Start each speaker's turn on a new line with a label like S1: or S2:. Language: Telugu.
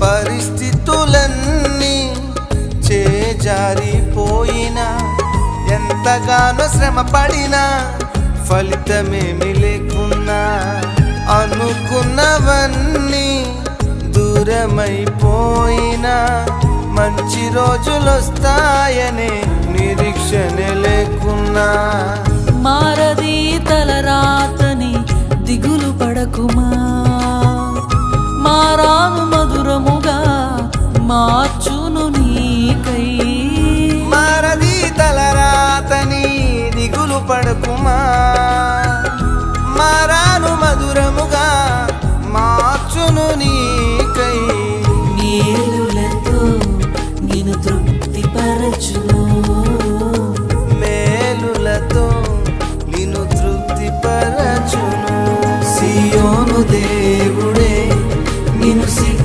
S1: పరిస్థితులన్నీ చేజారిపోయినా ఎంతగానో శ్రమ పడినా ఫలితమేమి లేకున్నా అనుకున్నవన్నీ దూరమైపోయినా మంచి రోజులొస్తాయనే నిరీక్షణ లేకున్నా
S2: మారది తలరాతని దిగులు పడకుమా, మారాను మధురముగా మార్చును నీకై.
S1: మారది తలరాతని దిగులు పడకుమా, మారాను మధురముగా మార్చును నీ